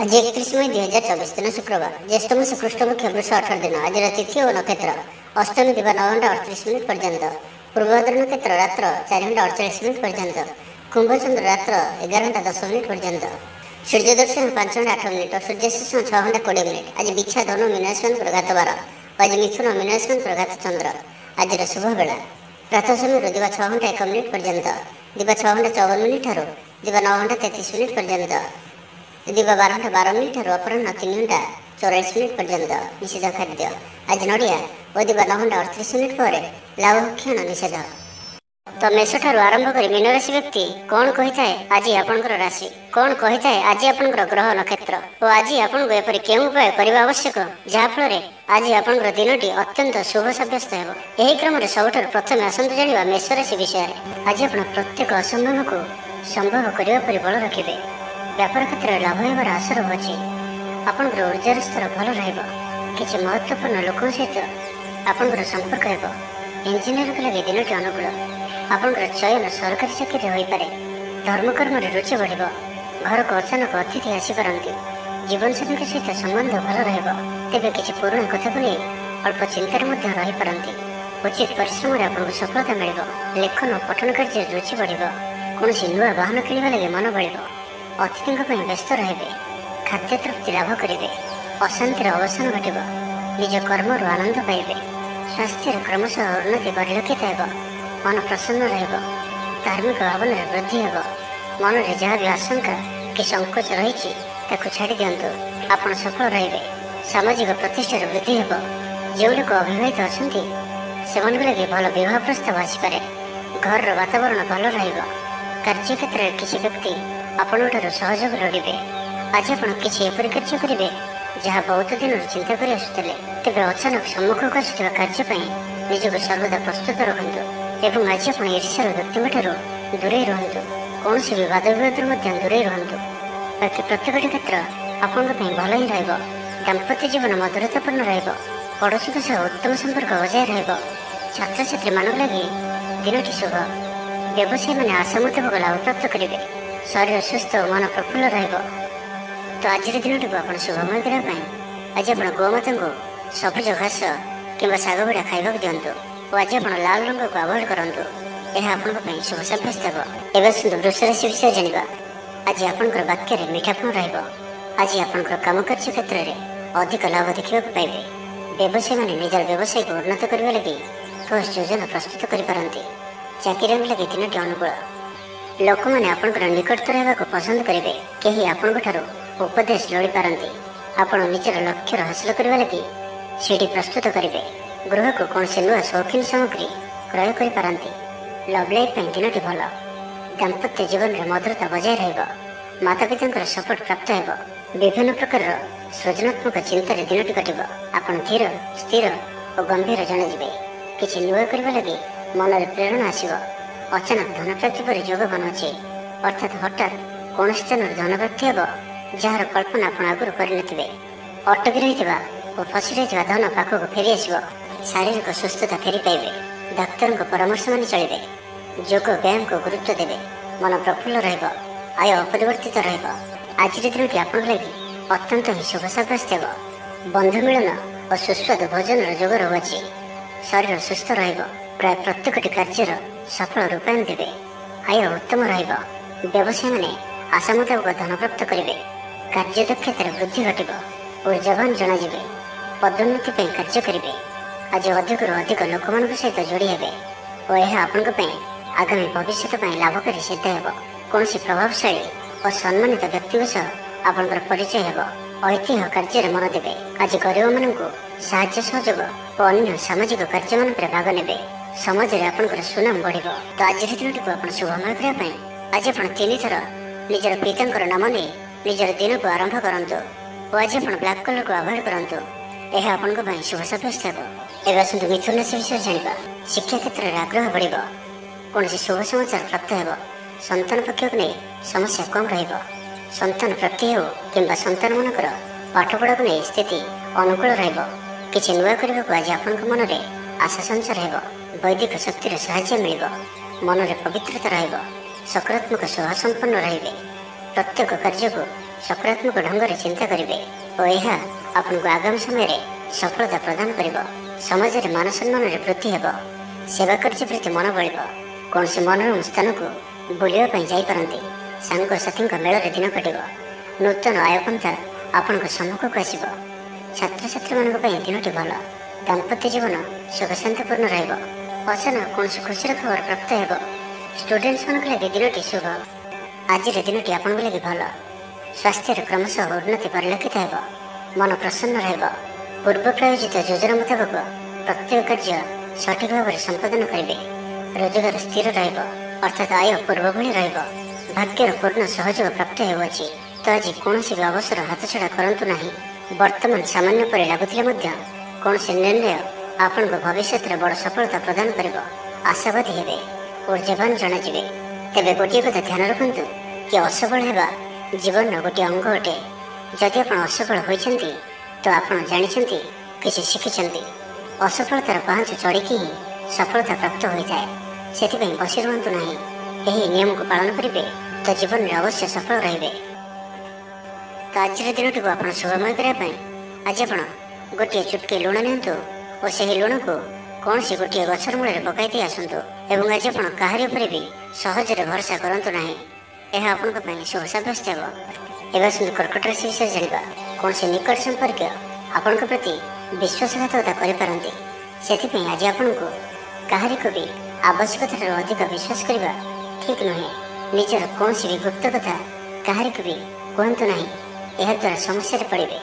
आज 31 मई 2024 दिन शुक्रवार ज्येष्ठ मास कृष्णपक्ष वृष 18 दिन। आज तिथि और नक्षत्र अष्टमी दिवा 9 घंटा 38 मिनिट पर्यंत, पूर्वभद्र नक्षत्र रात्र 4 घंटा 48 मिनिट पर्यंत, कुंभचंद्र रात्र 11 घंटा 10 मिनिट पर्यंत, सूर्य दर्शन 5 घंटा 8 मिनिट और सूर्यास्त 6 घंटा 20 मिनिट। आज बिछा धनु मीनाश्वर घात 12, आज मिथुन मीनाश्वर घात चंद्र। आज शुभ बेला प्रातः समय दिवा 6 घंटा 1 मिनिट पर्यंत, दिवा 6 घंटा 54 मिनिट ठारू दिवा 9 घंटा 33 मिनिट पर्यंत, दिवा 12 घंटा 12 मिनिट ठारू अपराह्न 3 घंटा 44 मिनिट पर्यंत निषेध खाद्य। आज नड़िया और दिवा 9 घंटा 38 मिनिट पर लाभक्षण निषेध। तो मेष ठारू आरंभ कर मीन राशि व्यक्ति कौन कही थाए आज आपनकर राशि, कौन कही थाए आज आपनकर ग्रह नक्षत्र और आज आपन एपरि केउ उपाय करबा आवश्यक जहाँ फल आज आपनकर दिनटी अत्यंत शुभ सब्यस्त हेब। एही क्रम रे सबठार प्रथम आसंत जानिबा मेष राशि विषय। आज आपण प्रत्येक असंभव को संभव करबा परि बल रखिबे। व्यापार क्षेत्र में लाभ होबार आशा रहुछि। आपनकर ऊर्जार स्तर भल रहइबो। किछि महत्वपूर्ण लोकन सहित आपनकर संपर्क हेबो। इंजीनियर के लगे दिनटी अनुकूल। आपनकर चयन सरकारी चाकरी होई पारे। धर्मकर्म रे रुचि बढ़िबो। घर को अचानक अतिथि आसी पारंती। जीवन साथी के सहित संबंध भल रहइबो। तेबे किछि पुराण कथा को अल्प चिंतार मध्य रहि पारंती। उचित परिश्रम रे आपनको सफलता मिलिबो। लेखन और पठन कार्य रुचि बढ़िबो। कोनोसी नुआ वाहन किनिबा लगे मन बढ़िबो। अतिथि व्यस्त रहे। खाद्य तृप्ति लाभ करेंगे। अशांतिर अवसान घटब। निज कर्म आनंद पाइबे। स्वास्थ्य क्रमशः उन्नति परिलक्षित हो। मन प्रसन्न रहिब। धार्मिक भावन वृद्धि हो। मन में जहाँ भी आशंका कि संकोच रही छाड़ी दिंतु। आपड़ सफल रे। सामाजिक प्रतिष्ठार वृद्धि हो। जो लोग अविवाहित अच्छा से लगे भल विवाह प्रस्ताव आसपे। घर वातावरण भल कार्य क्षेत्र में किसी व्यक्ति आपणठार सहयोग लोड़े। आज आप किसी एपरी कार्य करेंगे जहाँ बहुत दिन चिंता कर आसुले। तेज अचानक सम्मुख को आसुवा कार्य निजक सर्वदा प्रस्तुत रखु। एवं आज आप ईर्ष्यार व्यक्ति दूरे रुहतु। कौन भी वाद विवाद दूरे रुहतु। बाकी प्रत्येक क्षेत्र आपण भल ही रहा। दाम्पत्य जीवन मधुरतापूर्ण रहा। पड़ोशी के सह उत्तम संपर्क बजाय रहा। छात्र छात्री मान लगे दिनटी शुभ। व्यवसायी मैंने आशा मुताबक लाभ प्राप्त करेंगे। शरीर सुस्थ और मन प्रफुल्ल रहिबो। तो आज दिन को आप शुभमय करने आज आप गोमाता को सबुज घास कि शाग भड़ा खावा दिंतु। और आज आप लाल रंग को अवॉइड करूँ। यह आपंप शुभ सब्यस्त हो। एवं वृष राशि विषय जाना। आज आपंकर वाक्य मीठापण रहिबो। आज आपंकर काम कार्य क्षेत्र में अधिक लाभ देखा पाइबे। व्यवसायी मैंने निजर व्यवसाय को उन्नत करने लगी ठोस योजना प्रस्तुत करें। चाकरी लगे दिनटी अनुकूल। लोक मैंने आपंकर निकटतर होगा पसंद करेंगे। कहीं आपंठार उपदेश लोड़ी पारती। आपण निजर लक्ष्य हासिल करने लगी सीढ़ी प्रस्तुत करेंगे। गृह को कौन से नुआ शौकीन सामग्री क्रय कर लव लाइफ दिनटी भल। दाम्पत्य जीवन में मधुरता बजाय रहिब। माता पिता सपोर्ट प्राप्त हो। विभिन्न प्रकार सृजनात्मक चिंतार दिनटी कटब। आपण धीर स्थिर और गंभीर जणिजे। किसी नुआ करने लगी मन में प्रेरणा आसव। अचानक धन प्राप्ति पर जोग बनुचे। अर्थात हठात कौन स्थान धन प्राप्ति हे जार कल्पना आप आगुरी करे। अटकी रही और फसी रही धन पाखक फेरी आस। शारीरिक सुस्थता फेरी पाइबे। डाक्तर परामर्श मान चलिए। योग व्यायाम को गुरुत्व देवे। मन प्रफुल्ल रहिब। आय अपरिवर्तित रहिब। आज दिन की आप लगी अत्यंत ही शुभ सब्यस्त हो। बंधु मिलन और सुस्वादु भोजन जोग रहुछि। शरीर सुस्थ रहिब। प्राय प्रत्येक कार्यर सफल रूपायन देवे। आय उत्तम रहिब। व्यवसायी मैंने आशा मुताबक धन प्राप्त करेंगे। कार्य दक्षतार वृद्धि घटब। ऊर्जावान जनाजिबे। पदोन्नति कार्य करेंगे। आज अधिक अधिक लोक मान सहित जोड़ी हे और यह आपण आगामी भविष्य लाभकारी सिद्ध हो। कौन प्रभावशाली और सम्मानित व्यक्ति आपंकर परिचय हो। ऐतिह्य कार्य मन देवे। आज गरीब मान साहाय्य सहयोग और अन्य सामाजिक कार्य मान भाग ने। समाज में आपंकर सुनाम बढ़। तो आज दिन को आप शुभमय करने आज आप 3 थर निजर पिता नाम नहीं निजर दिन को आरंभ करूँ। और आज आप ब्लैक कलर को अवॉइड करूँ। यह आपण शुभ सब्यस्त हो। एवं आसतु मिथुन राशि विषय जाना। शिक्षा क्षेत्र में आग्रह बढ़। कौन शुभ समाचार प्राप्त हो। संतान पक्ष को नहीं समस्या कम रहिब। संतान प्राप्ति हो कि संतान मानकर पाठपढ़ा को नहीं स्थिति अनुकूल रहिब। किसी नुआ करने को आज आपण मन में आशा संचार हो। वैदिक शक्तिर साहाय्य मिल। मन में पवित्रता रहिब। सकारात्मक स्वभाव संपन्न रहिबे। प्रत्येक कार्य को सकारात्मक ढंग से चिंता करेंगे और यह आपको आगामी समय सफलता प्रदान कर समाज में मान सम्मान वृद्धि हो सेवा कार्य प्रति मन बढ़ कौन से मनोरम स्थान को बुलावाई जापारती सांगसाथी मेल दिन कट नूतन आयपंथा आपण सम्मुख को आसब छात्र छात्री मान दिन भल दाम्पत्य जीवन सुख शांतिपूर्ण अचानक कौन खुशी खबर प्राप्त हो स्टूडेंट्स मान लगे दिन शुभ आज दिन आपण लगे भल स्वास्थ्य क्रमशः उन्नति परिलक्षित हो मन प्रसन्न पूर्व प्रायोजित योजना मुताबक प्रत्येक कार्य सठिक भाव में संपादन करेंगे रोजगार स्थिर अर्थात आय पूर्व भली भाग्यर पूर्ण सहयोग प्राप्त होउछि तो आज कौन भी अवसर हाथछड़ा करंतु नहीं वर्तमान सामान्य पर लगुले कौन से निर्णय आपण भविष्य बड़ सफलता प्रदान कर आशावादी हेबे ऊर्जावान जनाजिबे तेबे गोटे कथा ध्यान रखु कि असफल होगा जीवन गोटे अंग अटे जदि आप असफल होइछन्ति तो आपण जानिछन्ति किसी शिखिछन्ति असफलतार पांच चढ़ी ही सफलता प्राप्त होता है से बसी रुहतु ना यही नियम को पालन करेंगे तो जीवन में अवश्य सफल रे तो आज दिन टी आप शुभमय करने आज आप गोटे चुटकी लुण नियंतु और से लुण को कौन सी गोटे गचर मूल पकई आसतु और आज आप कहारी उपर भी सहजरे भरोसा करूँ ना यह आपण शुभ सब्यस्त हो कर्कट राशि विषय जाना कौन से निकट संपर्क आपण प्रति विश्वासघातकता करपारती से आज आपण को कहारी को भी आवश्यकता अधिक विश्वास करने ठीक नुहे निजर कौन भी गुप्त कथा कहारी को भी कहतु ना यह द्वारा समस्या पड़े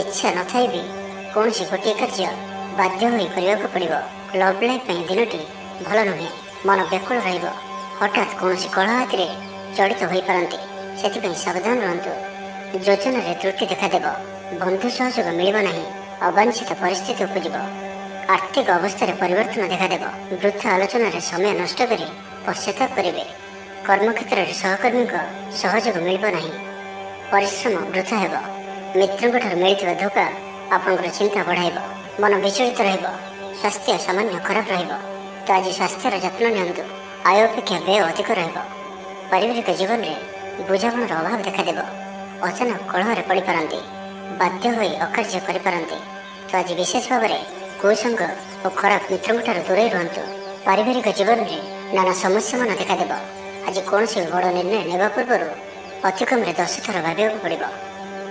इच्छा न था भी कौन गोटे कार्य बाध्य हो करने को पड़ो लव लाइफ दिनटी भल नुहे मन व्याकुल हठात कौन कलह हाथी जड़ित हो पारती से सावधान रुहतु योजन त्रुटि देखादेव बंधु सहयोग मिलना अवांछित परिस्थिति उपज आर्थिक अवस्था परिवर्तन देखादेव वृथा आलोचन समय नष्ट कर पश्चाताप करेंगे कर्मक्षेत्र में सहकर्मी सहयोग मिलना परिश्रम वृथा हो मित्र मिलता धोखा आपण चिंता बढ़ाई मन विचलित स्वास्थ्य सामान्य खराब तो आज स्वास्थ्यर जत्न नियंतु आय अपेक्षा व्यय अधिक पारिवारिक जीवन में बुझामणार अभाव देखादेव अचानक कलह पड़ पारती बाध्य हो अकार्य करपारती तो आज विशेष भाव में कुसंग और खराब मित्रों दूरे रुहतु पारिवारिक जीवन में नाना समस्या मान देखादेव आज कौन से बड़ निर्णय नेबा पूर्व अतिकम 10 थर भाविया पड़ो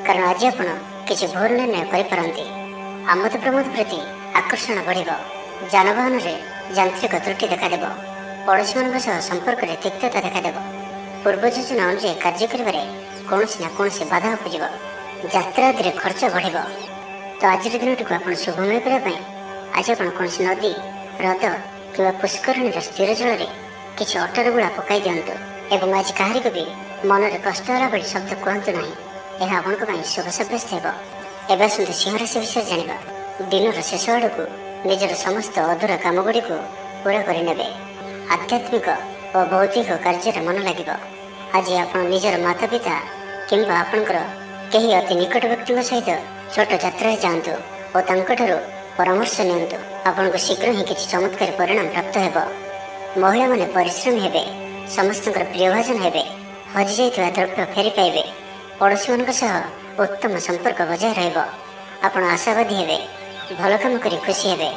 कारण आज आप किसी भूल निर्णय करपारती आमोद प्रमोद प्रति आकर्षण बढ़ जानवाहन में यांत्रिक त्रुटि देखादेव पड़ोशी मान संपर्क में तिक्तता देखादेव पूर्व योजना अनुଯାयी कार्य कर कौन ना बाधा उपज यात्रा आदि खर्च बढ़ तो आज दिन टी आप शुभमय करने आज आप कौन नदी ह्रद कि पुष्करणी स्थिर जल में किसी अटर गुड़ा पकई दिंतु एवं आज कहारी को भी मन में कष्ट है भाई शब्द कहतु ना यह आपण शुभ सब्यस्त हो सिंह राशि विषय जाना दिन शेष आड़ को निजर समस्त अधूरा कम गुड़ी को पूरा करने आध्यात्मिक और भौतिक कार्य मन लगे आज आप निजर माता पिता किंबा आपणकर कहीं अति निकट व्यक्ति सहित छोट यात्रा जातु और परामर्श नियंतु आपन को शीघ्र ही किसी चमत्कार परिणाम प्राप्त हो महिला माने परिश्रमी हेबे समस्त प्रियभाजन हेबे हजि जाइथिबा द्रव्य फेरी पाइबे पड़ोशी मान उत्तम संपर्क बजाय रहिबो आपण आशावादी हेबे भल काम करी खुशी हेबे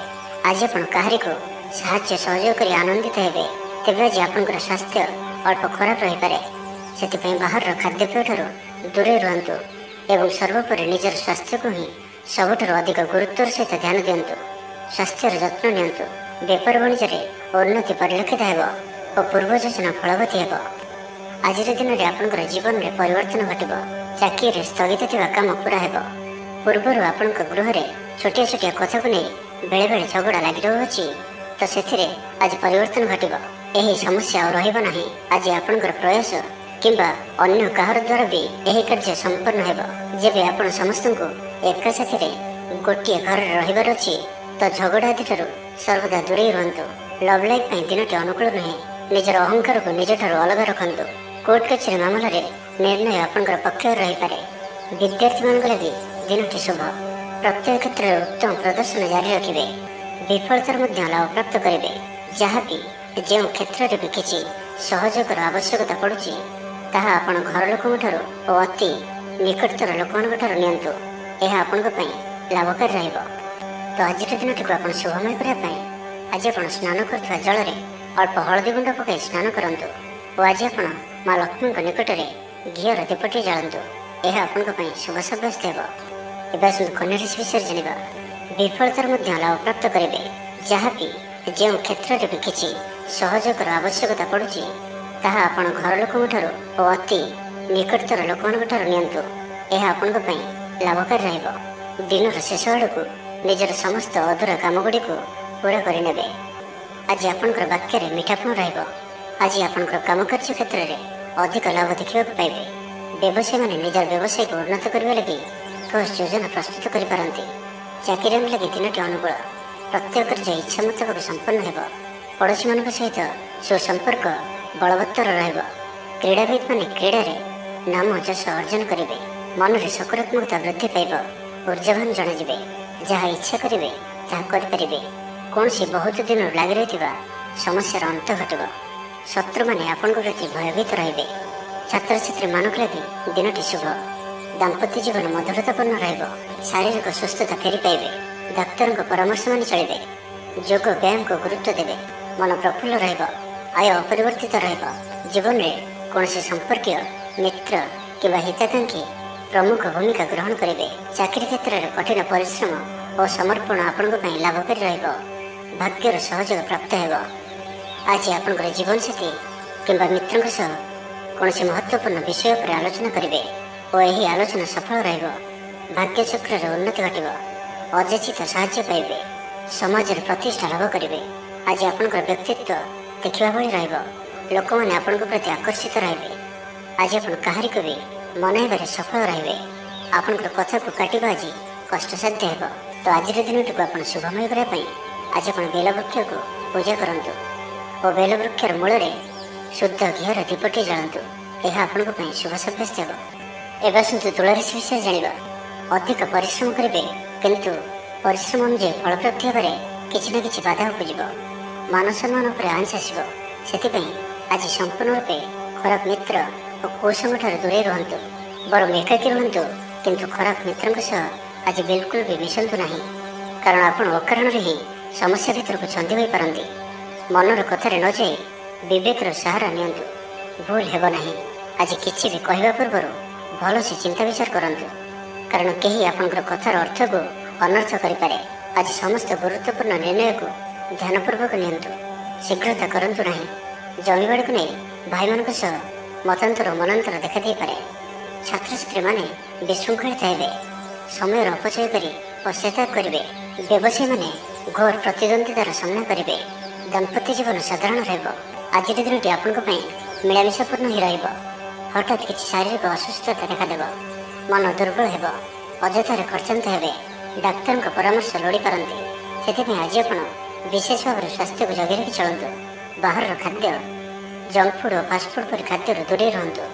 आज आपण कहारी को साहाय्य सहयोग करी आनंदित हेबे तेबे आज आपनकर स्वास्थ्य अल्प खराब रही पारे से बाहर खाद्यपेय ठार दूरे रुहतु एवं सर्वोपरि निजर स्वास्थ्य को ही सबुठार अधिक गुरुत्वर सहित ध्यान दिंतु स्वास्थ्यर जत्न नियंतु बेपार वाणिज्य उन्नति परिलक्षित हो और पूर्व योजना फलवती हो आज दिन में आपंकर जीवन में परिवर्तन घटब चाकरी स्थगित थी काम पूरा हो पूर्वर आपण गृह में छोटिया छोटिया कथा को नहीं बेले बेले झगड़ा लगी रही तो से आज परिवर्तन घटब यही समस्या और रहा आज आपंकर प्रयास किंबा अन्य कहार द्वारा भी यही कार्य संपन्न हो जब आप समस्त को एक साथी गोटे घर रही अच्छी तो झगड़ा आदि सर्वदा दूरे रुहतु लव लाइफ दिनटी अनुकूल नुहे निजर अहंकार को निज ठार अलग रखु कोर्ट कचेरी मामला निर्णय आपंकर पक्ष रही पारे विद्यार्थी मान लगे दिनटी शुभ प्रत्येक क्षेत्र में उत्तम प्रदर्शन जारी रखिए विफलतार लाभ प्राप्त करेंगे जहाँ भी जो क्षेत्र में भी किसी सहयोग आवश्यकता पड़ुछि ताहा आपण घर लोक अति ନିକଟତର ଲୋକମାନଙ୍କଠାରୁ ନିଅନ୍ତୁ। ଏହା ଆପଣଙ୍କ ପାଇଁ ଲାଭକାରୀ ରହିବ। ତ ଆଜିର ଦିନଟିକୁ ଆପଣ ଶୁଭମୟ କରିବା ପାଇଁ ଆଜି ଆପଣ ସ୍ନାନ କରୁଥିବା ଜଳରେ ଅଳ୍ପ ହଳଦୀ ଗୁଣ୍ଡ ପକାଇ ସ୍ନାନ କରନ୍ତୁ ଓ ଆଜି ଆପଣ ମା ଲକ୍ଷ୍ମୀଙ୍କ ନିକଟରେ ଘିଅର ଦୀପଟିଏ ଜାଳନ୍ତୁ। ଏହା ଆପଣଙ୍କ ପାଇଁ ଶୁଭ ସାବ୍ୟସ୍ତ ହେବ। ଏବେ ଆସନ୍ତୁ କନ୍ୟା ରାଶି ବିଷୟରେ ଜାଣିବା। ବିଫଳତାର ମଧ୍ୟ ଲାଭ ପ୍ରାପ୍ତ କରିବେ। ଯାହାବି ଯେଉଁ କ୍ଷେତ୍ରରେ ବି କିଛି ସହଯୋଗର ଆବଶ୍ୟକତା ପଡ଼ୁଛି ତାହା ଆପଣ ଘର ଲୋକଙ୍କଠାରୁ ଓ ଅତି ନିକଟତର ଲୋକମାନଙ୍କଠାରୁ ନିଅନ୍ତୁ। ଏହା ଆପଣଙ୍କ ପାଇଁ ଲାଭକାରୀ ରହିବ। ଦିନର ଶେଷ ଆଡ଼କୁ ନିଜର ସମସ୍ତ ଅଧୁରା କାମଗୁଡ଼ିକୁ ପୂରା କରିନେବେ। ଆଜି ଆପଣଙ୍କର ବାକ୍ୟରେ ମିଠାପଣ ରହିବ। ଆଜି ଆପଣଙ୍କର କାମକାର୍ଯ୍ୟ କ୍ଷେତ୍ରରେ ଅଧିକ ଲାଭ ଦେଖିବାକୁ ପାଇବେ। ବ୍ୟବସାୟୀମାନେ ନିଜର ବ୍ୟବସାୟକୁ ଉନ୍ନତ କରିବା ଲାଗି ଠୋସ୍ ଯୋଜନା ପ୍ରସ୍ତୁତ କରିପାରନ୍ତି। ଚାକିରିଆଙ୍କ ଲାଗି ଦିନଟି ଅନୁକୂଳ। ପ୍ରତ୍ୟେକ କାର୍ଯ୍ୟ ଇଚ୍ଛା ମୁତାବକ ସମ୍ପନ୍ନ ହେବ। ପଡ଼ୋଶୀମାନଙ୍କ ସହିତ ସୁସମ୍ପର୍କ ବଳବତ୍ତର ରହିବ। କ୍ରୀଡ଼ାବିତ୍ମାନେ କ୍ରୀଡ଼ାରେ ନାମ ଯଶ ଅର୍ଜନ କରିବେ। ମନରେ ସକାରାତ୍ମକତା ବୃଦ୍ଧି ପାଇବ। ଊର୍ଜାବାନ ଜଣାଯିବେ। ଯାହା ଇଚ୍ଛା କରିବେ ତାହା କରିପାରିବେ। କୌଣସି ବହୁତ ଦିନରୁ ଲାଗି ରହିଥିବା ସମସ୍ୟାର ଅନ୍ତ ଘଟିବ। ଶତ୍ରୁମାନେ ଆପଣଙ୍କ ପ୍ରତି ଭୟଭୀତ ରହିବେ। ଛାତ୍ରଛାତ୍ରୀମାନଙ୍କ ଲାଗି ଦିନଟି ଶୁଭ। ଦାମ୍ପତ୍ୟ ଜୀବନ ମଧୁରତାପୂର୍ଣ୍ଣ ରହିବ। ଶାରୀରିକ ସୁସ୍ଥତା ଫେରି ପାଇବେ। ଡାକ୍ତରଙ୍କ ପରାମର୍ଶ ମାନି ଚଳିବେ। ଯୋଗ ବ୍ୟାୟାମକୁ ଗୁରୁତ୍ୱ ଦେବେ। ମନ ପ୍ରଫୁଲ୍ଲ ରହିବ। ଆୟ ଅପରିବର୍ତ୍ତିତ ରହିବ। ଜୀବନରେ କୌଣସି ସମ୍ପର୍କୀୟ ମିତ୍ର କିମ୍ବା ହିତାକାଂକ୍ଷୀ ପ୍ରମୁଖ ଭୂମିକା ଗ୍ରହଣ କରିବେ। ଚାକିରି କ୍ଷେତ୍ରରେ କଠିନ ପରିଶ୍ରମ ଓ ସମର୍ପଣ ଆପଣଙ୍କ ପାଇଁ ଲାଭକାରୀ ରହିବ। ଭାଗ୍ୟର ସହଯୋଗ ପ୍ରାପ୍ତ ହେବ। ଆଜି ଆପଣଙ୍କର ଜୀବନସାଥୀ କିମ୍ବା ମିତ୍ରଙ୍କ ସହ କୌଣସି ମହତ୍ତ୍ୱପୂର୍ଣ୍ଣ ବିଷୟ ଉପରେ ଆଲୋଚନା କରିବେ ଓ ଏହି ଆଲୋଚନା ସଫଳ ରହିବ। ଭାଗ୍ୟଚକ୍ରରେ ଉନ୍ନତି ଘଟିବ। ଅଯାଚିତ ସାହାଯ୍ୟ ପାଇବେ। ସମାଜରେ ପ୍ରତିଷ୍ଠା ଲାଭ କରିବେ। ଆଜି ଆପଣଙ୍କର ବ୍ୟକ୍ତିତ୍ୱ ଦେଖିବା ଭଳି ରହିବ। ଲୋକମାନେ ଆପଣଙ୍କ ପ୍ରତି ଆକର୍ଷିତ ରହିବେ। ଆଜି ଆପଣ କାହାରିକୁ ବି ମନାଇବାରେ ସଫଳ ରହିବେ। ଆପଣଙ୍କର କଥାକୁ କାଟିବା ଆଜି କଷ୍ଟସାଧ୍ୟ ହେବ। ତ ଆଜିର ଦିନଟିକୁ ଆପଣ ଶୁଭମୟ କରିବା ପାଇଁ ଆଜି ଆପଣ ବେଲବୃକ୍ଷକୁ ପୂଜା କରନ୍ତୁ ଓ ବେଲବୃକ୍ଷର ମୂଳରେ ଶୁଦ୍ଧ ଘିଅର ଦୀପଟିଏ ଜାଳନ୍ତୁ। ଏହା ଆପଣଙ୍କ ପାଇଁ ଶୁଭ ସାବ୍ୟସ୍ତ ହେବ। ଏବେ ଆସନ୍ତୁ ତୁଳାରାଶି ବିଷୟରେ ଜାଣିବା। ଅଧିକ ପରିଶ୍ରମ କରିବେ, କିନ୍ତୁ ପରିଶ୍ରମ ଅନୁଯାୟୀ ଫଳପ୍ରାପ୍ତି ହେବାରେ କିଛି ନା କିଛି ବାଧା ଉପୁଜିବ। ମାନସମ୍ମାନ ଉପରେ ଆଞ୍ଚ ଆସିବ। ସେଥିପାଇଁ ଆଜି ସମ୍ପୂର୍ଣ୍ଣ ରୂପେ ଖରାପ ମିତ୍ର ଓ କୁସଙ୍ଗଠାରୁ ଦୂରେଇ ରୁହନ୍ତୁ। ବରଂ ଏକାକୀ ରୁହନ୍ତୁ, କିନ୍ତୁ ଖରାପ ମିତ୍ରଙ୍କ ସହ ଆଜି ବିଲକୁଲ ବି ମିଶନ୍ତୁ ନାହିଁ। କାରଣ ଆପଣ ଅକାରଣରେ ହିଁ ସମସ୍ୟା ଭିତରକୁ ଛନ୍ଦି ହୋଇପାରନ୍ତି। ମନର କଥାରେ ନ ଯାଇ ବିବେକର ସାହାରା ନିଅନ୍ତୁ। ଭୁଲ ହେବ ନାହିଁ। ଆଜି କିଛି ବି କହିବା ପୂର୍ବରୁ ଭଲସେ ଚିନ୍ତା ବିଚାର କରନ୍ତୁ। କାରଣ କେହି ଆପଣଙ୍କର କଥାର ଅର୍ଥକୁ ଅନର୍ଥ କରିପାରେ। ଆଜି ସମସ୍ତ ଗୁରୁତ୍ୱପୂର୍ଣ୍ଣ ନିର୍ଣ୍ଣୟକୁ ଧ୍ୟାନପୂର୍ବକ ନିଅନ୍ତୁ। ଶୀଘ୍ରତା କରନ୍ତୁ ନାହିଁ। ଜମିବାଡ଼ିକୁ ନେଇ ଭାଇମାନଙ୍କ ସହ ମତାନ୍ତର ଓ ମନାନ୍ତର ଦେଖାଦେଇପାରେ। ଛାତ୍ରଛାତ୍ରୀମାନେ ବିଶୃଙ୍ଖଳିତ ହେବେ। ସମୟର ଅପଚୟ କରି ପଶ୍ଚାତାପ କରିବେ। ବ୍ୟବସାୟୀମାନେ ଘୋର ପ୍ରତିଦ୍ୱନ୍ଦ୍ୱିତାର ସାମ୍ନା କରିବେ। ଦାମ୍ପତ୍ୟ ଜୀବନ ସାଧାରଣ ରହିବ। ଆଜିର ଦିନଟି ଆପଣଙ୍କ ପାଇଁ ମିଳାମିଶାପୂର୍ଣ୍ଣ ହିଁ ରହିବ। ହଠାତ୍ କିଛି ଶାରୀରିକ ଅସୁସ୍ଥତା ଦେଖାଦେବ। ମନ ଦୁର୍ବଳ ହେବ। ଅଯଥାରେ ଖର୍ଚ୍ଚାନ୍ତ ହେବେ। ଡାକ୍ତରଙ୍କ ପରାମର୍ଶ ଲୋଡ଼ିପାରନ୍ତି। ସେଥିପାଇଁ ଆଜି ଆପଣ ବିଶେଷ ଭାବରେ ସ୍ୱାସ୍ଥ୍ୟକୁ ଜଗି ରଖି ଚଳନ୍ତୁ। ବାହାରର ଖାଦ୍ୟ, ଜଙ୍କ ଫୁଡ୍ ଓ ଫାଷ୍ଟଫୁଡ୍ ପରି ଖାଦ୍ୟରୁ ଦୂରେଇ ରୁହନ୍ତୁ।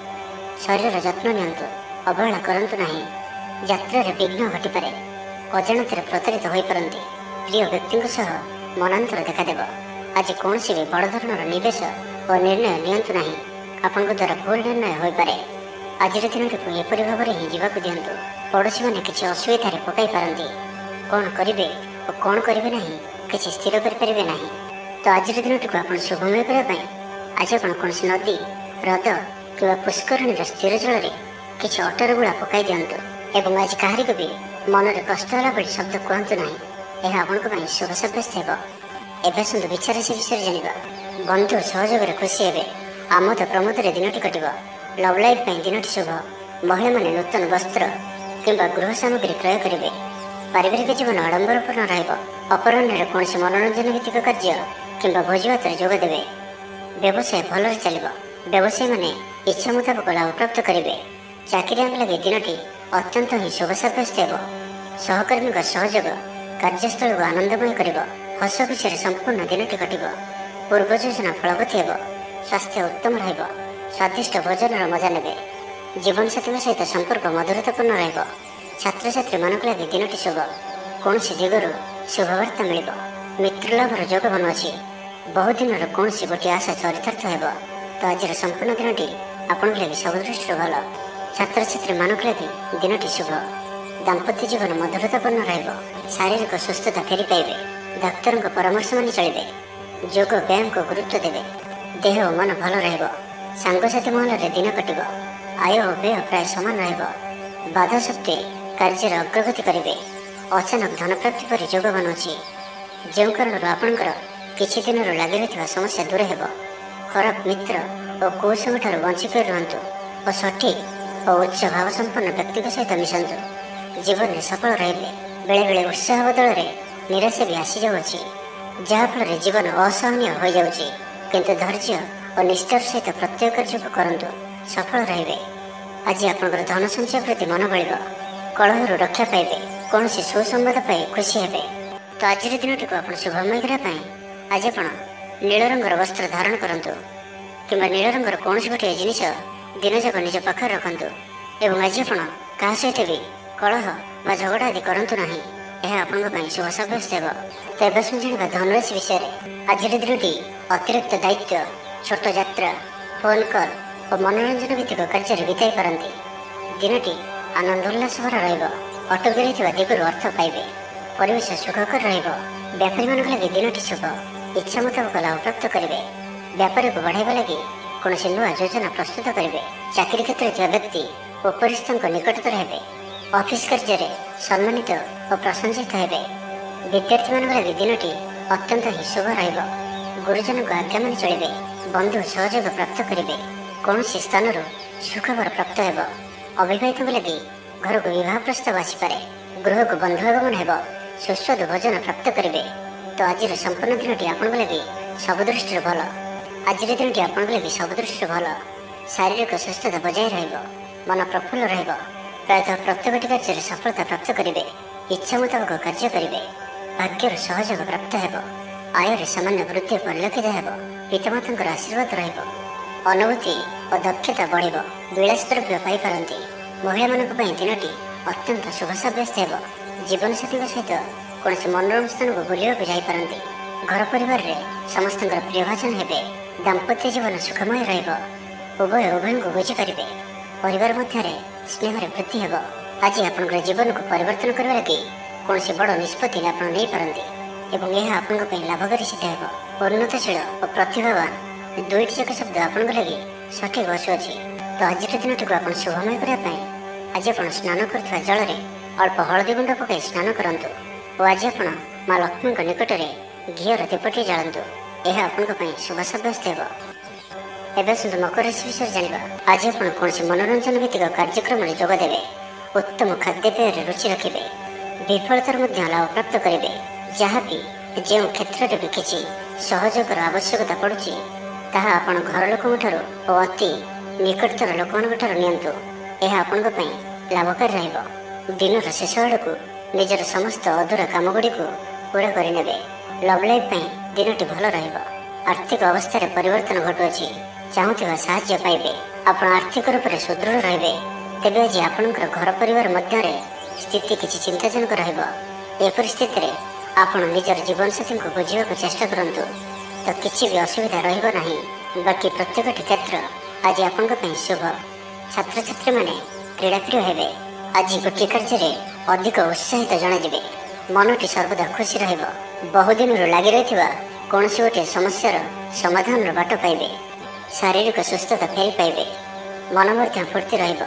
ଶରୀରର ଯତ୍ନ ନିଅନ୍ତୁ। ଅବହେଳା କରନ୍ତୁ ନାହିଁ। ଯାତ୍ରାରେ ବିଘ୍ନ ଘଟିପାରେ। ଅଜାଣତରେ ପ୍ରତାରିତ ହୋଇପାରନ୍ତି। ପ୍ରିୟ ବ୍ୟକ୍ତିଙ୍କ ସହ ମନାନ୍ତର ଦେଖାଦେବ। ଆଜି କୌଣସି ବି ବଡ଼ ଧରଣର ନିବେଶ ଓ ନିର୍ଣ୍ଣୟ ନିଅନ୍ତୁ ନାହିଁ। ଆପଣଙ୍କ ଦ୍ୱାରା ଭୁଲ ନିର୍ଣ୍ଣୟ ହୋଇପାରେ। ଆଜିର ଦିନଟିକୁ ଏପରି ଭାବରେ ହିଁ ଯିବାକୁ ଦିଅନ୍ତୁ। ପଡ଼ୋଶୀମାନେ କିଛି ଅସୁବିଧାରେ ପକାଇ ପାରନ୍ତି। କ'ଣ କରିବେ ଓ କ'ଣ କରିବେ ନାହିଁ କିଛି ସ୍ଥିର କରିପାରିବେ ନାହିଁ। ତ ଆଜିର ଦିନଟିକୁ ଆପଣ ଶୁଭମୟ କରିବା ପାଇଁ ଆଜି ଆପଣ କୌଣସି ନଦୀ, ହ୍ରଦ କିମ୍ବା ପୁଷ୍କରିଣୀର ସ୍ଥିର ଜଳରେ କିଛି ଅଟର ଗୁଳା ପକାଇ ଦିଅନ୍ତୁ ଏବଂ ଆଜି କାହାରିକୁ ବି ମନରେ କଷ୍ଟ ହେଲା ଭଳି ଶବ୍ଦ କୁହନ୍ତୁ ନାହିଁ। ଏହା ଆପଣଙ୍କ ପାଇଁ ଶୁଭ ସାବ୍ୟସ୍ତ ହେବ। ଏବେ ଆସନ୍ତୁ ବିଚାରାଶି ବିଷୟରେ ଜାଣିବା। ବନ୍ଧୁ ସହଯୋଗରେ ଖୁସି ହେବେ। ଆମୋଦ ପ୍ରମୋଦରେ ଦିନଟି କଟିବ। ଲଭ୍ ଲାଇଫ୍ ପାଇଁ ଦିନଟି ଶୁଭ। ମହିଳାମାନେ ନୂତନ ବସ୍ତ୍ର କିମ୍ବା ଗୃହ ସାମଗ୍ରୀ କ୍ରୟ କରିବେ। ପାରିବାରିକ ଜୀବନ ଆଡ଼ମ୍ବରପୂର୍ଣ୍ଣ ରହିବ। ଅପରାହ୍ନରେ କୌଣସି ମନୋରଞ୍ଜନ ଭିତ୍ତିକ କାର୍ଯ୍ୟ କିମ୍ବା ଭୋଜିଭାତରେ ଯୋଗ ଦେବେ। ବ୍ୟବସାୟ ଭଲରେ ଚାଲିବ। ବ୍ୟବସାୟୀମାନେ ଇଚ୍ଛା ମୁତାବକ ଲାଭ ପ୍ରାପ୍ତ କରିବେ। ଚାକିରିଆଙ୍କ ଲାଗି ଦିନଟି ଅତ୍ୟନ୍ତ ହିଁ ଶୁଭ ସାବ୍ୟସ୍ତ ହେବ। ସହକର୍ମୀଙ୍କ ସହଯୋଗ କାର୍ଯ୍ୟସ୍ଥଳକୁ ଆନନ୍ଦମୟ କରିବ। ହସ ଖୁସିରେ ସମ୍ପୂର୍ଣ୍ଣ ଦିନଟି କଟିବ। ପୂର୍ବ ଯୋଜନା ଫଳବତୀ ହେବ। ସ୍ୱାସ୍ଥ୍ୟ ଉତ୍ତମ ରହିବ। ସ୍ୱାଦିଷ୍ଟ ଭୋଜନର ମଜା ନେବେ। ଜୀବନସାଥୀଙ୍କ ସହିତ ସମ୍ପର୍କ ମଧୁରତାପୂର୍ଣ୍ଣ ରହିବ। ଛାତ୍ରଛାତ୍ରୀମାନଙ୍କ ଲାଗି ଦିନଟି ଶୁଭ। କୌଣସି ଦିଗରୁ ଶୁଭବାର୍ତ୍ତା ମିଳିବ। ମିତ୍ରଲାଭର ଯୋଗ ବନୁଅଛି। ବହୁଦିନର କୌଣସି ଗୋଟିଏ ଆଶା ଚରିତାର୍ଥ ହେବ। ତ ଆଜିର ସମ୍ପୂର୍ଣ୍ଣ ଦିନଟି ଆପଣଙ୍କ ଲାଗି ସବୁ ଦୃଷ୍ଟିରୁ ଭଲ। ଛାତ୍ରଛାତ୍ରୀ ମାନଙ୍କ ଲାଗି ଦିନଟି ଶୁଭ। ଦାମ୍ପତ୍ୟ ଜୀବନ ମଧୁରତାପୂର୍ଣ୍ଣ ରହିବ। ଶାରୀରିକ ସୁସ୍ଥତା ଫେରି ପାଇବେ। ଡାକ୍ତରଙ୍କ ପରାମର୍ଶ ମାନି ଚଳିବେ। ଯୋଗ ବ୍ୟାୟାମକୁ ଗୁରୁତ୍ୱ ଦେବେ। ଦେହ ଓ ମନ ଭଲ ରହିବ। ସାଙ୍ଗସାଥି ମହଲରେ ଦିନ କଟିବ। ଆୟ ଓ ବ୍ୟୟ ପ୍ରାୟ ସମାନ ରହିବ। ବାଧା ସତ୍ତ୍ୱେ କାର୍ଯ୍ୟରେ ଅଗ୍ରଗତି କରିବେ। ଅଚାନକ ଧନପ୍ରାପ୍ତି ପରି ଯୋଗ ବନୁଅଛି। ଯେଉଁ କାରଣରୁ ଆପଣଙ୍କର କିଛି ଦିନରୁ ଲାଗି ରହିଥିବା ସମସ୍ୟା ଦୂର ହେବ। ଖରାପ ମିତ୍ର ଓ କୁସଙ୍ଗଠାରୁ ବଞ୍ଚିତ ରୁହନ୍ତୁ ଓ ସଠିକ୍ ଓ ଉଚ୍ଚ ଭାବସମ୍ପନ୍ନ ବ୍ୟକ୍ତିଙ୍କ ସହିତ ମିଶନ୍ତୁ। ଜୀବନରେ ସଫଳ ରହିବେ। ବେଳେବେଳେ ଉତ୍ସାହ ବଦଳରେ ନିରାଶା ବି ଆସିଯାଉଅଛି, ଯାହାଫଳରେ ଜୀବନ ଅସହନୀୟ ହୋଇଯାଉଛି। କିନ୍ତୁ ଧୈର୍ଯ୍ୟ ଓ ନିଷ୍ଠାର ସହିତ ପ୍ରତ୍ୟେକ କାର୍ଯ୍ୟକୁ କରନ୍ତୁ, ସଫଳ ରହିବେ। ଆଜି ଆପଣଙ୍କର ଧନ ସଞ୍ଚୟ ପ୍ରତି ମନ ବଳିବ। କଳହରୁ ରକ୍ଷା ପାଇବେ। କୌଣସି ସୁସମ୍ବାଦ ପାଇ ଖୁସି ହେବେ। ତ ଆଜିର ଦିନଟିକୁ ଆପଣ ଶୁଭମୟ କରିବା ପାଇଁ ଆଜି ଆପଣ ନୀଳ ରଙ୍ଗର ବସ୍ତ୍ର ଧାରଣ କରନ୍ତୁ କିମ୍ବା ନୀଳ ରଙ୍ଗର କୌଣସି ଗୋଟିଏ ଜିନିଷ ଦିନଯାକ ନିଜ ପାଖରେ ରଖନ୍ତୁ ଏବଂ ଆଜି ଆପଣ କାହା ସହିତ ବି କଳହ ବା ଝଗଡ଼ା ଆଦି କରନ୍ତୁ ନାହିଁ। ଏହା ଆପଣଙ୍କ ପାଇଁ ଶୁଭ ସାବ୍ୟସ୍ତ ହେବ। ତ ଏବେ ଶୁଣିବା ଧନରାଶି ବିଷୟରେ। ଆଜିର ଦିନଟି ଅତିରିକ୍ତ ଦାୟିତ୍ୱ, ଛୋଟ ଯାତ୍ରା, ଫୋନ୍ କଲ୍ ଓ ମନୋରଞ୍ଜନ ଭିତ୍ତିକ କାର୍ଯ୍ୟରେ ବିତାଇ ପାରନ୍ତି। ଦିନଟି ଆନନ୍ଦ ଉଲ୍ଲାସ ଭରା ରହିବ। ଅଟକି ରହିଥିବା ଦିଗରୁ ଅର୍ଥ ପାଇବେ। ପରିବେଶ ସୁଖକର ରହିବ। ବ୍ୟାପାରୀମାନଙ୍କ ଲାଗି ଦିନଟି ଶୁଭ। ଇଚ୍ଛା ମୁତାବକ ଲାଭ ପ୍ରାପ୍ତ କରିବେ। ବ୍ୟାପାରକୁ ବଢ଼ାଇବା ଲାଗି କୌଣସି ନୂଆ ଯୋଜନା ପ୍ରସ୍ତୁତ କରିବେ। ଚାକିରି କ୍ଷେତ୍ରରେ ଥିବା ବ୍ୟକ୍ତି ଉପରିସ୍ଥଙ୍କ ନିକଟତର ହେବେ। ଅଫିସ କାର୍ଯ୍ୟରେ ସମ୍ମାନିତ ଓ ପ୍ରଶଂସିତ ହେବେ। ବିଦ୍ୟାର୍ଥୀମାନଙ୍କ ଲାଗି ଦିନଟି ଅତ୍ୟନ୍ତ ହିଁ ଶୁଭ ରହିବ। ଗୁରୁଜନଙ୍କ ଆଜ୍ଞା ମାନି ଚଳିବେ। ବନ୍ଧୁ ସହଯୋଗ ପ୍ରାପ୍ତ କରିବେ। କୌଣସି ସ୍ଥାନରୁ ସୁଖବର ପ୍ରାପ୍ତ ହେବ। ଅବିବାହିତଙ୍କ ଲାଗି ଘରକୁ ବିବାହ ପ୍ରସ୍ତାବ ଆସିପାରେ। ଗୃହକୁ ବନ୍ଧୁ ଆଗମନ ହେବ। ସୁସ୍ୱାଦୁ ଭୋଜନ ପ୍ରାପ୍ତ କରିବେ। ତ ଆଜିର ସମ୍ପୂର୍ଣ୍ଣ ଦିନଟି ଆପଣଙ୍କ ଲାଗି ସବୁ ଦୃଷ୍ଟିରୁ ଭଲ। ଆଜିର ଦିନଟି ଆପଣଙ୍କ ଲାଗି ସବୁ ଦୃଷ୍ଟିରୁ ଭଲ। ଶାରୀରିକ ସୁସ୍ଥତା ବଜାୟ ରହିବ। ମନ ପ୍ରଫୁଲ୍ଲ ରହିବ। ପ୍ରାୟତଃ ପ୍ରତ୍ୟେକଟି କାର୍ଯ୍ୟରେ ସଫଳତା ପ୍ରାପ୍ତ କରିବେ। ଇଚ୍ଛା ମୁତାବକ କାର୍ଯ୍ୟ କରିବେ। ଭାଗ୍ୟର ସହଯୋଗ ପ୍ରାପ୍ତ ହେବ। ଆୟରେ ସାମାନ୍ୟ ବୃଦ୍ଧି ପରିଲକ୍ଷିତ ହେବ। ପିତାମାତାଙ୍କର ଆଶୀର୍ବାଦ ରହିବ। ଅନୁଭୂତି ଓ ଦକ୍ଷତା ବଢ଼ିବ। ବିଳାସ ଦ୍ରବ୍ୟ ପାଇପାରନ୍ତି। ମହିଳାମାନଙ୍କ ପାଇଁ ଦିନଟି ଅତ୍ୟନ୍ତ ଶୁଭ ସାବ୍ୟସ୍ତ ହେବ। ଜୀବନସାଥୀଙ୍କ ସହିତ କୌଣସି ମନୋରମ ସ୍ଥାନକୁ ବୁଲିବାକୁ ଯାଇପାରନ୍ତି। ଘର ପରିବାରରେ ସମସ୍ତଙ୍କର ପ୍ରିୟଭାଜନ ହେବେ। ଦାମ୍ପତ୍ୟ ଜୀବନ ସୁଖମୟ ରହିବ। ଉଭୟ ଉଭୟଙ୍କୁ ବୁଝିପାରିବେ। ପରିବାର ମଧ୍ୟରେ ସ୍ନେହରେ ବୃଦ୍ଧି ହେବ। ଆଜି ଆପଣଙ୍କର ଜୀବନକୁ ପରିବର୍ତ୍ତନ କରିବା ଲାଗି କୌଣସି ବଡ଼ ନିଷ୍ପତ୍ତି ଆପଣ ନେଇପାରନ୍ତି ଏବଂ ଏହା ଆପଣଙ୍କ ପାଇଁ ଲାଭକାରୀ ସିଦ୍ଧ ହେବ। ଉନ୍ନତଶୀଳ ଓ ପ୍ରତିଭାବାନ ଦୁଇଟି ଯାକ ଶବ୍ଦ ଆପଣଙ୍କ ଲାଗି ସଠିକ୍ ବସୁଅଛି। ତ ଆଜିର ଦିନଟିକୁ ଆପଣ ଶୁଭମୟ କରିବା ପାଇଁ ଆଜି ଆପଣ ସ୍ନାନ କରୁଥିବା ଜଳରେ ଅଳ୍ପ ହଳଦୀ ଗୁଣ୍ଡ ପକାଇ ସ୍ନାନ କରନ୍ତୁ ଓ ଆଜି ଆପଣ ମା ଲକ୍ଷ୍ମୀଙ୍କ ନିକଟରେ ଘିଅର ଦୀପଟିଏ ଜାଳନ୍ତୁ। ଏହା ଆପଣଙ୍କ ପାଇଁ ଶୁଭ ସାବ୍ୟସ୍ତ ହେବ। ଏବେ ଆସନ୍ତୁ ମକର ରାଶି ବିଷୟରେ ଜାଣିବା। ଆଜି ଆପଣ କୌଣସି ମନୋରଞ୍ଜନ ଭିତ୍ତିକ କାର୍ଯ୍ୟକ୍ରମରେ ଯୋଗ ଦେବେ। ଉତ୍ତମ ଖାଦ୍ୟପେୟରେ ରୁଚି ରଖିବେ। ବିଫଳତାର ମଧ୍ୟ ଲାଭ ପ୍ରାପ୍ତ କରିବେ। ଯାହାବି ଯେଉଁ କ୍ଷେତ୍ରରେ ବି କିଛି ସହଯୋଗର ଆବଶ୍ୟକତା ପଡ଼ୁଛି ତାହା ଆପଣ ଘର ଲୋକଙ୍କଠାରୁ ଓ ଅତି ନିକଟତର ଲୋକମାନଙ୍କ ଠାରୁ ନିଅନ୍ତୁ। ଏହା ଆପଣଙ୍କ ପାଇଁ ଲାଭକାରୀ ରହିବ। ଦିନର ଶେଷ ଆଡ଼କୁ ନିଜର ସମସ୍ତ ଅଧୁରା କାମଗୁଡ଼ିକୁ ପୂରା କରିନେବେ। ଲଭ୍ ଲାଇଫ୍ ପାଇଁ ଦିନଟି ଭଲ ରହିବ। ଆର୍ଥିକ ଅବସ୍ଥାରେ ପରିବର୍ତ୍ତନ ଘଟୁଅଛି। ଚାହୁଁଥିବା ସାହାଯ୍ୟ ପାଇବେ। ଆପଣ ଆର୍ଥିକ ରୂପରେ ସୁଦୃଢ଼ ରହିବେ। ତେବେ ଆଜି ଆପଣଙ୍କର ଘର ପରିବାର ମଧ୍ୟରେ ସ୍ଥିତି କିଛି ଚିନ୍ତାଜନକ ରହିବ। ଏ ପରିସ୍ଥିତିରେ ଆପଣ ନିଜର ଜୀବନସାଥୀଙ୍କୁ ବୁଝିବାକୁ ଚେଷ୍ଟା କରନ୍ତୁ, ତ କିଛି ବି ଅସୁବିଧା ରହିବ ନାହିଁ। ବାକି ପ୍ରତ୍ୟେକଟି କ୍ଷେତ୍ର ଆଜି ଆପଣଙ୍କ ପାଇଁ ଶୁଭ। ଛାତ୍ରଛାତ୍ରୀମାନେ କ୍ରୀଡ଼ାପ୍ରିୟ ହେବେ। ଆଜି ଗୋଟିଏ କାର୍ଯ୍ୟରେ ଅଧିକ ଉତ୍ସାହିତ ଜଣାଯିବେ। ମନଟି ସର୍ବଦା ଖୁସି ରହିବ। ବହୁଦିନରୁ ଲାଗି ରହିଥିବା କୌଣସି ଗୋଟିଏ ସମସ୍ୟାର ସମାଧାନର ବାଟ ପାଇବେ। ଶାରୀରିକ ସୁସ୍ଥତା ଫେରି ପାଇବେ। ମନ ମଧ୍ୟ ଫୁର୍ତ୍ତି ରହିବ।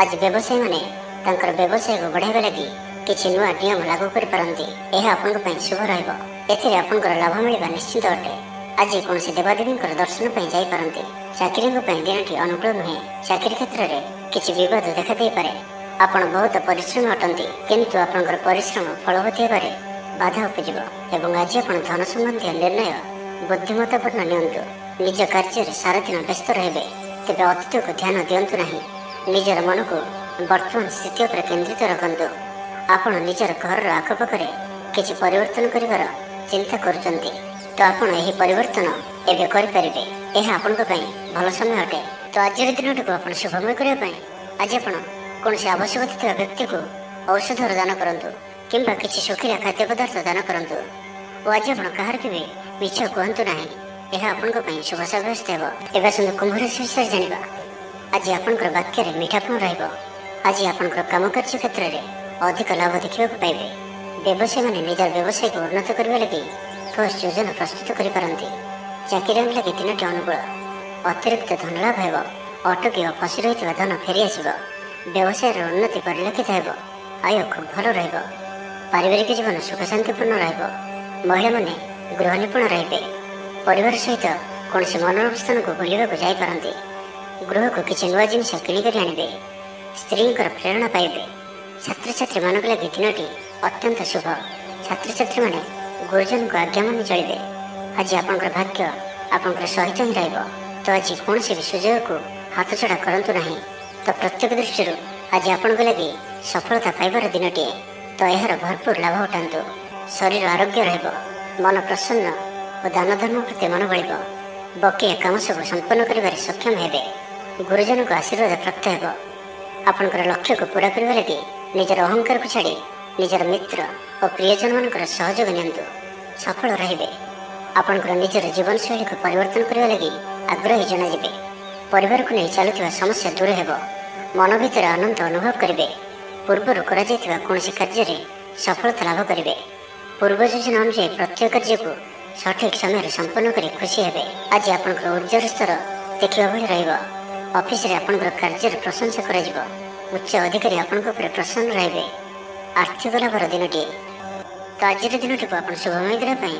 ଆଜି ବ୍ୟବସାୟୀମାନେ ତାଙ୍କର ବ୍ୟବସାୟକୁ ବଢ଼ାଇବା ଲାଗି କିଛି ନୂଆ ନିୟମ ଲାଗୁ କରିପାରନ୍ତି। ଏହା ଆପଣଙ୍କ ପାଇଁ ଶୁଭ ରହିବ। ଏଥିରେ ଆପଣଙ୍କର ଲାଭ ମିଳିବା ନିଶ୍ଚିତ ଅଟେ। ଆଜି କୌଣସି ଦେବାଦେବୀଙ୍କର ଦର୍ଶନ ପାଇଁ ଯାଇପାରନ୍ତି। ଚାକିରିଙ୍କ ପାଇଁ ଦିନଟି ଅନୁକୂଳ ନୁହେଁ। ଚାକିରି କ୍ଷେତ୍ରରେ କିଛି ବିବାଦ ଦେଖାଦେଇପାରେ। ଆପଣ ବହୁତ ପରିଶ୍ରମୀ ଅଟନ୍ତି, କିନ୍ତୁ ଆପଣଙ୍କର ପରିଶ୍ରମ ଫଳବତୀ ହେବାରେ ବାଧା ଉପୁଜିବ ଏବଂ ଆଜି ଆପଣ ଧନ ସମ୍ବନ୍ଧୀୟ ନିର୍ଣ୍ଣୟ ବୁଦ୍ଧିମତ୍ତାପୂର୍ଣ୍ଣ ନିଅନ୍ତୁ। ନିଜ କାର୍ଯ୍ୟରେ ସାରାଦିନ ବ୍ୟସ୍ତ ରହିବେ। ତେବେ ଅତୀତକୁ ଧ୍ୟାନ ଦିଅନ୍ତୁ ନାହିଁ। ନିଜର ମନକୁ ବର୍ତ୍ତମାନ ସ୍ଥିତି ଉପରେ କେନ୍ଦ୍ରିତ ରଖନ୍ତୁ। ଆପଣ ନିଜର ଘରର ଆଖପାଖରେ କିଛି ପରିବର୍ତ୍ତନ କରିବାର ଚିନ୍ତା କରୁଛନ୍ତି, ତ ଆପଣ ଏହି ପରିବର୍ତ୍ତନ ଏବେ କରିପାରିବେ। ଏହା ଆପଣଙ୍କ ପାଇଁ ଭଲ ସମୟ ଅଟେ। ତ ଆଜିର ଦିନଟିକୁ ଆପଣ ଶୁଭମୟ କରିବା ପାଇଁ ଆଜି ଆପଣ କୌଣସି ଆବଶ୍ୟକତା ଥିବା ବ୍ୟକ୍ତିକୁ ଔଷଧର ଦାନ କରନ୍ତୁ କିମ୍ବା କିଛି ଶୁଖିଲା ଖାଦ୍ୟ ପଦାର୍ଥ ଦାନ କରନ୍ତୁ ଓ ଆଜି ଆପଣ କାହାର ବି ମିଛ କୁହନ୍ତୁ ନାହିଁ। ଏହା ଆପଣଙ୍କ ପାଇଁ ଶୁଭ ସାବ୍ୟସ୍ତ ହେବ। ଏବେ ଆସନ୍ତୁ କୁମ୍ଭ ରାଶି ବିଷୟରେ ଜାଣିବା। आज आपणकर वाक्य मीठापण रहिब। आज आपणकर कामकार्य क्षेत्र में अधिक लाभ देखा पाइबे। व्यवसायी मैंने निजर व्यवसाय को उन्नत करने लगी ठोस योजना प्रस्तुत करें। चाकरी लगी 3टी अनुकूल। अतिरिक्त धन लाभ हो, अटकी और फसी रही धन फेरी आस। व्यवसाय उन्नति परिलक्षित हो, आय खूब भल पारिवारिक जीवन सुख शांतिपूर्ण महिला माने गृह निपुण रे। परिवार सहित कौन से मनोरम स्थान को बुलवाक जापारती। गृह को किसी नुआ जिनस किणिक आने। स्त्री प्रेरणा पाइबे। छात्र छात्री मान लगे 3टी अत्यंत शुभ। छात्र छात्री मैंने गुरुजन को आज्ञा मानि चलिए। आज आपंकर भाग्य आपंकर सहित ही रहिब। तो आज कौन भी सुजोग को हाथ छड़ा करंतु नहीं। तो प्रत्येक दृष्टि आज आपण लगे सफलता पाइबार दिनटीए। तो यार भरपूर लाभ उठातु। शरीर आरोग्य रहिब, मन प्रसन्न और दान धर्म प्रति मन बढ़। बकिया काम सब संपन्न कर सक्षम हेबे। गुरुजन को आशीर्वाद प्राप्त हो। आपणकर लक्ष्य को पूरा करने लगे निजर अहंकार को छाड़ी निजर मित्र और प्रियजन मान सहयोग नियंतु। सफल रहिबे। आपणकर निजर जीवन शैली को परिवर्तन करने लगे आग्रही जनाजिबे। परिवार को नहीं चलुवा समस्या दूर हो। मन भीतर आनंद अनुभव करेंगे। पूर्वर कौन कार्य सफलता लाभ करेंगे। पूर्व योजना अनुसार प्रत्येक कार्य को सठिक समय संपन्न कर खुशी हेबे। आज आपंकर ऊर्जार स्तर देखा भली रहिब। ऑफिस रे आपंकर कार्य प्रशंसा करा जिवो। उच्च अधिकारी आपंक ऊपर प्रसन्न रहिबे। आर्थिक लाभर दिनटीए। तो आज दिनटी को आप शुभमय करने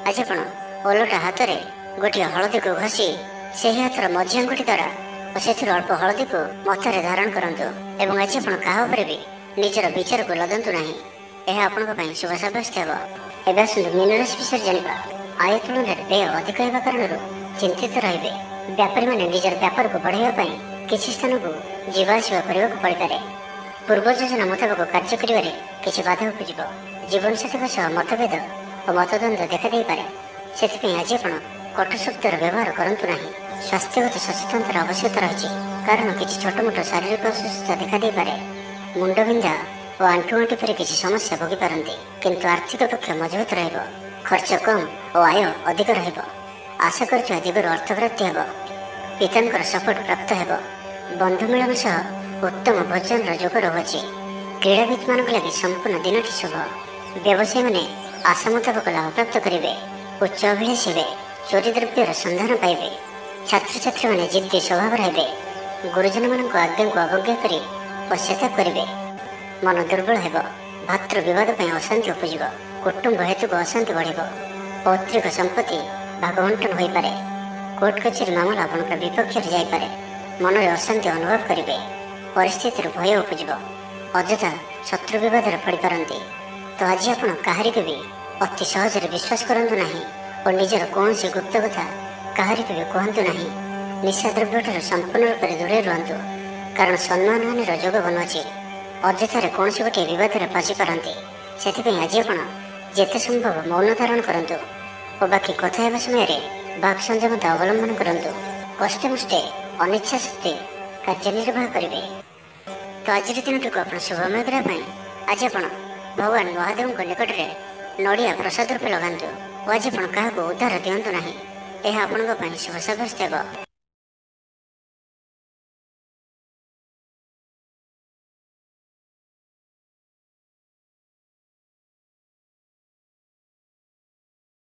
आज आप ओलटा हाथ में गोटे हलदी को घसी से हाथर मझी अंगुठी द्वारा और से अल्प हलदी को मथारे धारण करंतु। एवं आज आप क्या भी निजर विचार को लदंतु नहीं। यह आपण शुभ साब्यस्त हो। एवं आसतु मीन राशि विषय जाना। आय तुलन में व्यय अधिक होगा कारण चिंतित रे। व्यापारी मैंने निजर व्यापार को बढ़ावा किसी स्थान को जीवाआसवा करने पड़ पारे। पूर्व योजना मुताबक कार्य करें किसी बाधा उपज। जीवन साथी सह मतभेद और मतद्वंद देखा पारे। से आज आप कठोर शब्दर व्यवहार करंतु नहीं। स्वास्थ्यगत सचेतनतार आवश्यकता रही कारण किसी छोटमोट शारीरिक असुस्थता देखा पारे। मुंडबिंधा और आंठुआंठी पर किसी समस्या भोगी पारती किंतु आर्थिक पक्ष मजबूत रहिब। खर्च कम और आय अधिक रहिब। आशा कर दिगर अर्थ प्राप्ति हो। पिता सपोर्ट प्राप्त हो। बंधु मिलन सह उत्तम भोजन जोग रही। क्रीड़ाविद मान लगे संपूर्ण दिनटी शुभ। व्यवसायी मैंने आशा मुताबक लाभ प्राप्त करेंगे। उच्च अभिलाषी हे। चोरी द्रव्यर संधान पाइबे। छात्र छात्री मैंने जिद्दी स्वभाव रहे। गुरुजन मान आज्ञा को अवज्ञा कर पश्चाताप करेंगे। मन दुर्बल हो। भातृ विवाद अशांति उपज। कुटुंब हेतु को अशांति बढ़। पौत्रिक संपत्ति भागवंटन हो पारे। कोर्ट कचेरी मामला आपंकर विपक्ष जापे। मन में अशांति अनुभव करेंगे। परिस्थिति भय उपज। अଯଥା शत्रु विवाद पड़ पारती। तो आज आप कहारी को भी अति सहज विश्वास करंतु नहीं और निजर कौन सी गुप्त कथा कहारी को भी कहतु नहीं। निशा द्रव्य संपूर्ण रूप से दूरे रुहतु कारण सम्मान हानि जोग बनुची। अଯଥାରେ कौन गोटे विवाद फसी पारती। से आज आप जिते संभव मौन धारण करूँ और बाकी कथा होगा समय बाक संयमता अवलंबन करूँ। कष्टे मष्टे अनिच्छा शक्ति कार्यनिर्वाह करेंगे। तो आज दिन को आप शुभमय करने आज आप भगवान महादेव निकट में नड़िया प्रसाद रूप लगातु। आज आप क्या उद्धार दिंतु ना। यह आपण शुभ साब्यस्त हो।